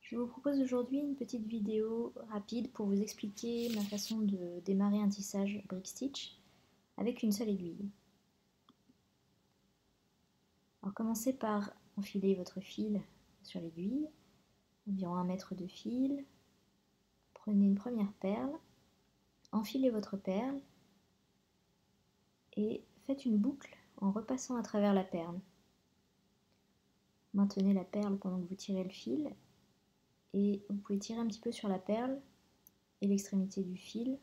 Je vous propose aujourd'hui une petite vidéo rapide pour vous expliquer ma façon de démarrer un tissage brick stitch avec une seule aiguille. Alors commencez par enfiler votre fil sur l'aiguille, environ 1 mètre de fil. Prenez une première perle, enfilez votre perle et faites une boucle en repassant à travers la perle. Maintenez la perle pendant que vous tirez le fil et vous pouvez tirer un petit peu sur la perle et l'extrémité du fil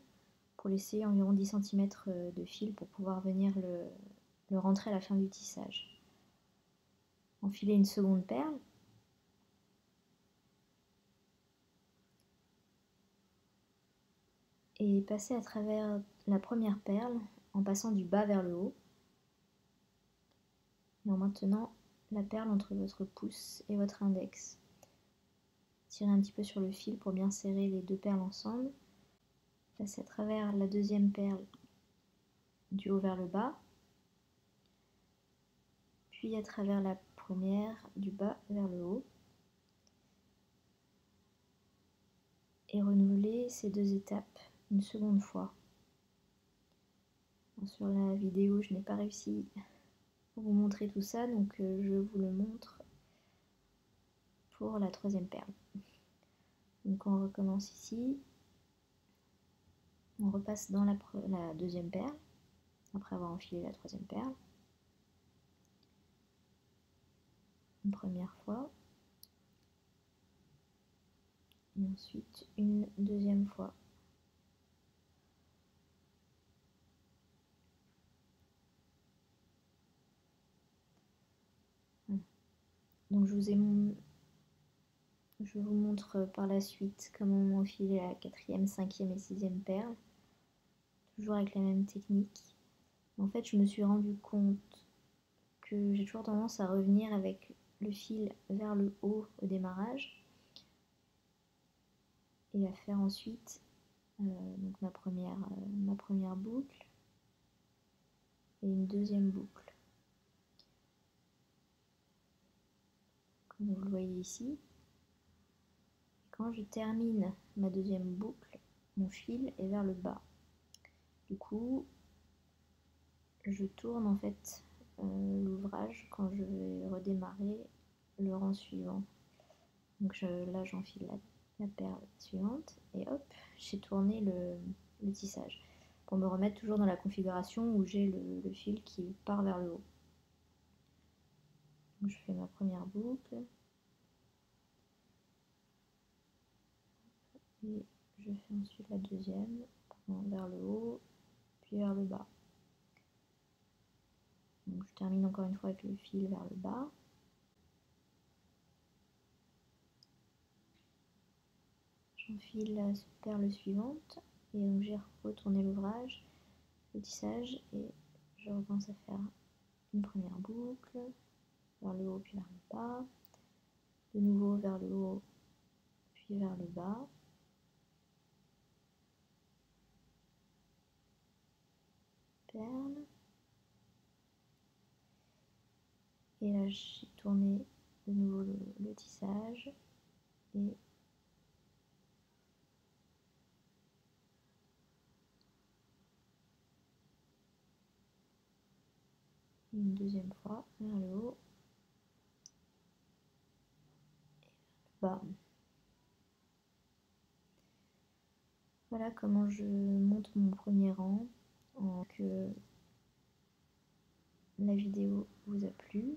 pour laisser environ 10 cm de fil pour pouvoir venir le rentrer à la fin du tissage. Enfilez une seconde perle et passez à travers la première perle en passant du bas vers le haut et en maintenant la perle entre votre pouce et votre index. Tirez un petit peu sur le fil pour bien serrer les deux perles ensemble. Passez à travers la deuxième perle du haut vers le bas, puis à travers la première du bas vers le haut. Et renouveler ces deux étapes une seconde fois. Sur la vidéo, je n'ai pas réussi à vous montrer tout ça, donc je vous le montre pour la troisième perle. Donc on recommence ici, on repasse dans la deuxième perle, après avoir enfilé la troisième perle. Une première fois, et ensuite une deuxième fois. Voilà. Donc je vous montre par la suite comment enfiler la quatrième, cinquième et sixième perle, toujours avec la même technique. En fait, je me suis rendu compte que j'ai toujours tendance à revenir avec le fil vers le haut au démarrage et à faire ensuite donc ma première boucle et une deuxième boucle. Comme vous le voyez ici, quand je termine ma deuxième boucle, mon fil est vers le bas. Du coup, je tourne en fait l'ouvrage quand je vais redémarrer le rang suivant. Donc là j'enfile la perle suivante et hop, j'ai tourné le tissage pour me remettre toujours dans la configuration où j'ai le fil qui part vers le haut. Donc je fais ma première boucle et je fais ensuite la deuxième vers le haut puis vers le bas. Donc je termine encore une fois avec le fil vers le bas. J'enfile la perle suivante et donc j'ai retourné l'ouvrage, le tissage et je recommence à faire une première boucle vers le haut puis vers le bas, de nouveau vers le haut puis vers le bas, perle, et là j'ai tourné de nouveau le tissage et une deuxième fois vers le haut et vers le bas. Voilà comment je monte mon premier rang, que la vidéo vous a plu.